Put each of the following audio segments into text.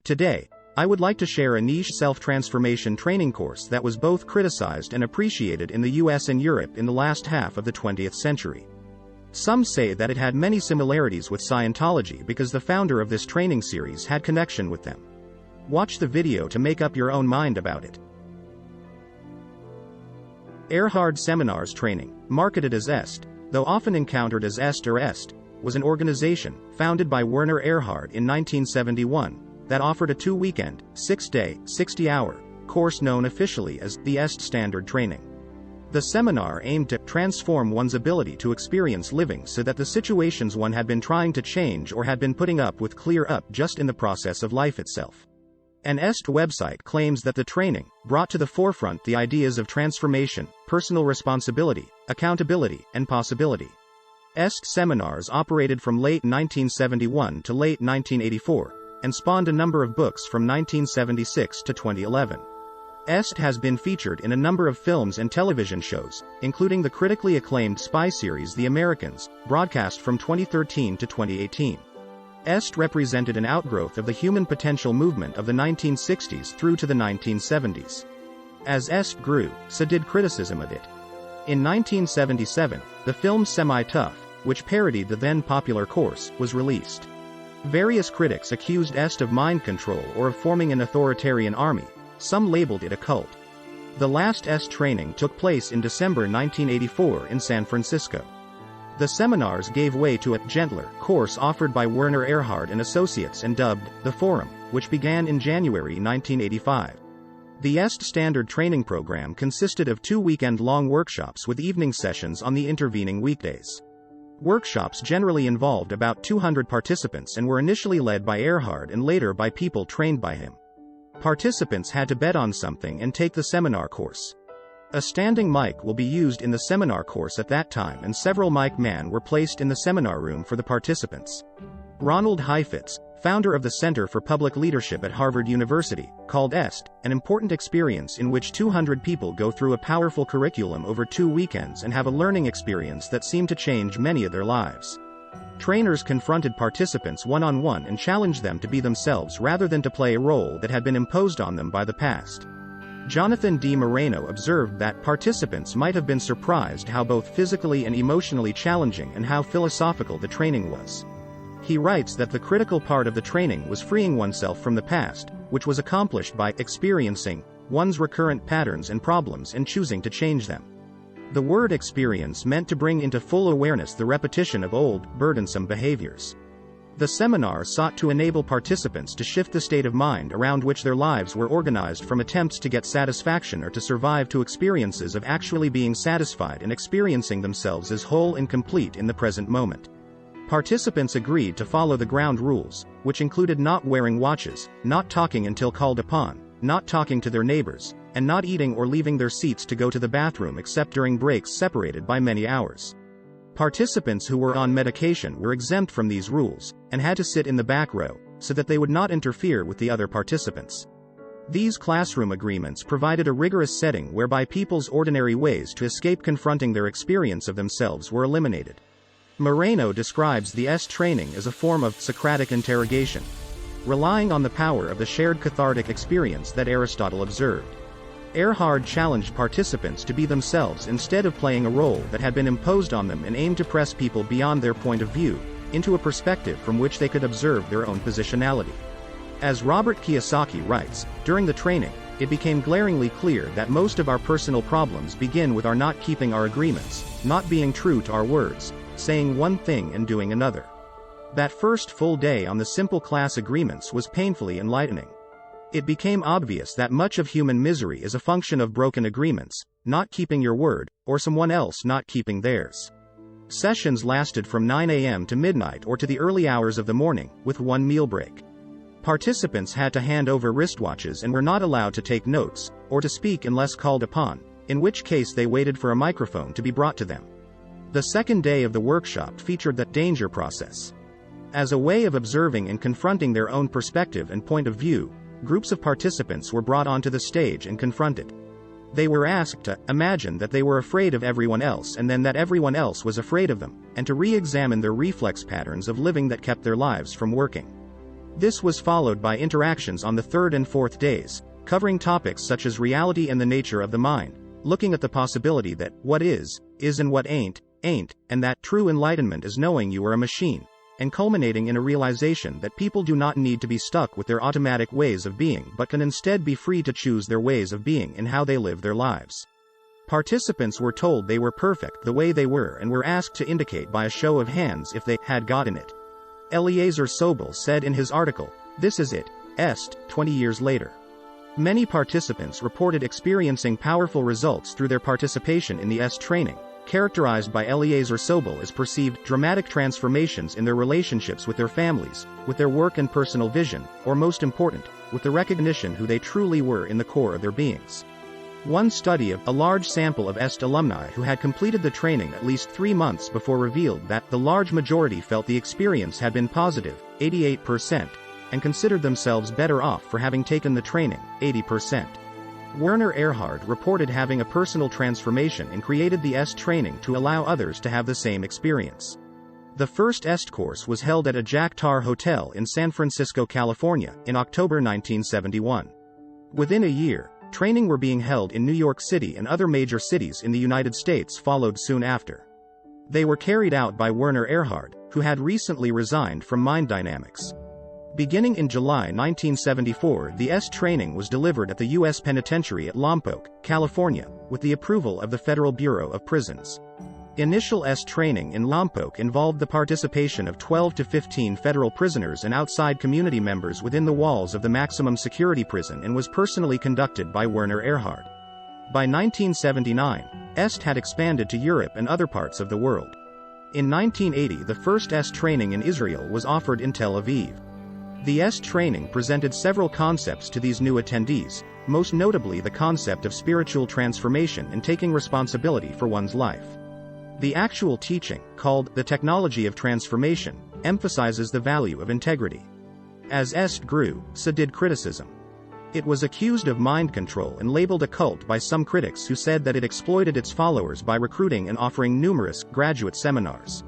Today, I would like to share a niche self-transformation training course that was both criticized and appreciated in the US and Europe in the last half of the 20th century. Some say that it had many similarities with Scientology because the founder of this training series had connection with them. Watch the video to make up your own mind about it. Erhard Seminars Training, marketed as EST, though often encountered as EST or EST, was an organization, founded by Werner Erhard in 1971, that offered a 2-weekend, 6-day, 60-hour, course known officially as the EST Standard Training. The seminar aimed to transform one's ability to experience living so that the situations one had been trying to change or had been putting up with clear up just in the process of life itself. An EST website claims that the training brought to the forefront the ideas of transformation, personal responsibility, accountability, and possibility. EST seminars operated from late 1971 to late 1984, and spawned a number of books from 1976 to 2011. EST has been featured in a number of films and television shows, including the critically acclaimed spy series The Americans, broadcast from 2013 to 2018. EST represented an outgrowth of the human potential movement of the 1960s through to the 1970s. As EST grew, so did criticism of it. In 1977, the film Semi-Tough, which parodied the then popular course, was released. Various critics accused EST of mind control or of forming an authoritarian army. Some labeled it a cult. The last EST training took place in December 1984 in San Francisco. The seminars gave way to a gentler course offered by Werner Erhard and Associates and dubbed The Forum, which began in January 1985. The EST Standard Training Program consisted of 2 weekend-long workshops with evening sessions on the intervening weekdays. Workshops generally involved about 200 participants and were initially led by Erhard and later by people trained by him. Participants had to bet on something and take the seminar course. A standing mic will be used in the seminar course at that time, and several mic men were placed in the seminar room for the participants. Ronald Heifetz, founder of the Center for Public Leadership at Harvard University, called EST an important experience in which 200 people go through a powerful curriculum over 2 weekends and have a learning experience that seemed to change many of their lives. Trainers confronted participants one-on-one and challenged them to be themselves rather than to play a role that had been imposed on them by the past. Jonathan D. Moreno observed that participants might have been surprised how both physically and emotionally challenging and how philosophical the training was. He writes that the critical part of the training was freeing oneself from the past, which was accomplished by experiencing one's recurrent patterns and problems and choosing to change them. The word experience meant to bring into full awareness the repetition of old, burdensome behaviors. The seminar sought to enable participants to shift the state of mind around which their lives were organized from attempts to get satisfaction or to survive to experiences of actually being satisfied and experiencing themselves as whole and complete in the present moment. Participants agreed to follow the ground rules, which included not wearing watches, not talking until called upon, not talking to their neighbors, and not eating or leaving their seats to go to the bathroom except during breaks separated by many hours. Participants who were on medication were exempt from these rules, and had to sit in the back row, so that they would not interfere with the other participants. These classroom agreements provided a rigorous setting whereby people's ordinary ways to escape confronting their experience of themselves were eliminated. Moreno describes the EST training as a form of Socratic interrogation, relying on the power of the shared cathartic experience that Aristotle observed. Erhard challenged participants to be themselves instead of playing a role that had been imposed on them, and aimed to press people beyond their point of view, into a perspective from which they could observe their own positionality. As Robert Kiyosaki writes, during the training, it became glaringly clear that most of our personal problems begin with our not keeping our agreements, not being true to our words, saying one thing and doing another. That first full day on the simple class agreements was painfully enlightening. It became obvious that much of human misery is a function of broken agreements, not keeping your word, or someone else not keeping theirs. Sessions lasted from 9 a.m. to midnight or to the early hours of the morning, with one meal break. Participants had to hand over wristwatches and were not allowed to take notes, or to speak unless called upon, in which case they waited for a microphone to be brought to them. The second day of the workshop featured the danger process. As a way of observing and confronting their own perspective and point of view, groups of participants were brought onto the stage and confronted. They were asked to imagine that they were afraid of everyone else and then that everyone else was afraid of them, and to re-examine their reflex patterns of living that kept their lives from working. This was followed by interactions on the third and fourth days, covering topics such as reality and the nature of the mind, looking at the possibility that what is and what ain't, and that true enlightenment is knowing you are a machine, and culminating in a realization that people do not need to be stuck with their automatic ways of being but can instead be free to choose their ways of being and how they live their lives. Participants were told they were perfect the way they were and were asked to indicate by a show of hands if they had gotten it. Eliezer Sobel said in his article, "This is it, est, 20 years later." Many participants reported experiencing powerful results through their participation in the est training, characterized by Eliezer Sobel as perceived dramatic transformations in their relationships with their families, with their work and personal vision, or most important, with the recognition who they truly were in the core of their beings. One study of a large sample of est alumni who had completed the training at least 3 months before revealed that the large majority felt the experience had been positive, 88%, and considered themselves better off for having taken the training, 80%. Werner Erhard reported having a personal transformation and created the est training to allow others to have the same experience. The first est course was held at a Jack Tar Hotel in San Francisco, California, in October 1971. Within a year, training were being held in New York City, and other major cities in the United States followed soon after. They were carried out by Werner Erhard, who had recently resigned from Mind Dynamics. Beginning in July 1974, the est training was delivered at the U.S. Penitentiary at Lompoc, California, with the approval of the Federal Bureau of Prisons. Initial est training in Lompoc involved the participation of 12 to 15 federal prisoners and outside community members within the walls of the maximum security prison and was personally conducted by Werner Erhard. By 1979, est had expanded to Europe and other parts of the world. In 1980, the first est training in Israel was offered in Tel Aviv. The est training presented several concepts to these new attendees, most notably the concept of spiritual transformation and taking responsibility for one's life. The actual teaching, called The Technology of Transformation, emphasizes the value of integrity. As est grew, so did criticism. It was accused of mind control and labeled a cult by some critics who said that it exploited its followers by recruiting and offering numerous graduate seminars.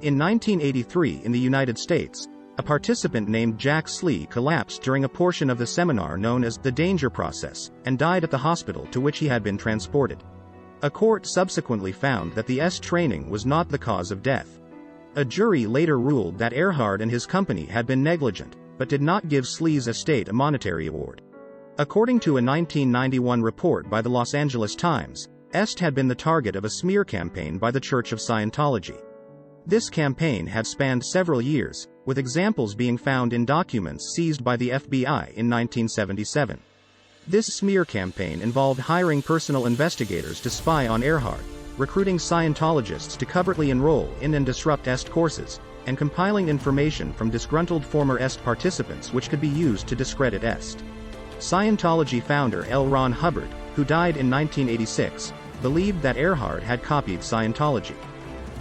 In 1983 in the United States, a participant named Jack Slee collapsed during a portion of the seminar known as the danger process, and died at the hospital to which he had been transported. A court subsequently found that the est training was not the cause of death. A jury later ruled that Erhard and his company had been negligent, but did not give Slee's estate a monetary award. According to a 1991 report by the Los Angeles Times, est had been the target of a smear campaign by the Church of Scientology. This campaign had spanned several years, with examples being found in documents seized by the FBI in 1977. This smear campaign involved hiring personal investigators to spy on Erhard, recruiting Scientologists to covertly enroll in and disrupt est courses, and compiling information from disgruntled former est participants which could be used to discredit est. Scientology founder L. Ron Hubbard, who died in 1986, believed that Erhard had copied Scientology.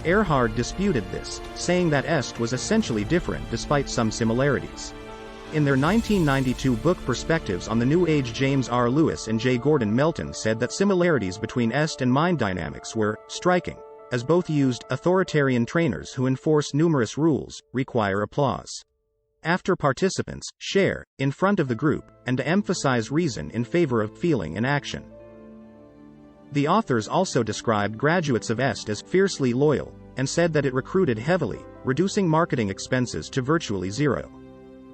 Erhard disputed this, saying that est was essentially different despite some similarities. In their 1992 book Perspectives on the New Age, James R. Lewis and J. Gordon Melton said that similarities between est and mind dynamics were striking, as both used authoritarian trainers who enforce numerous rules, require applause after participants share in front of the group, and to emphasize reason in favor of feeling and action. The authors also described graduates of est as fiercely loyal, and said that it recruited heavily, reducing marketing expenses to virtually zero.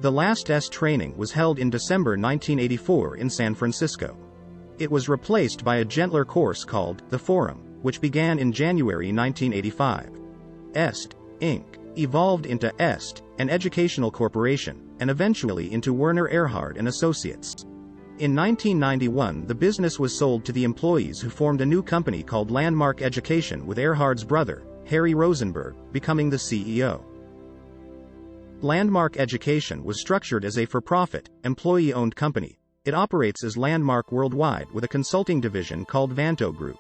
The last est training was held in December 1984 in San Francisco. It was replaced by a gentler course called The Forum, which began in January 1985. Est, Inc. evolved into Est, an educational corporation, and eventually into Werner Erhard and Associates. In 1991, the business was sold to the employees who formed a new company called Landmark Education with Erhard's brother, Harry Rosenberg, becoming the CEO. Landmark Education was structured as a for-profit, employee-owned company. It operates as Landmark worldwide with a consulting division called Vanto Group.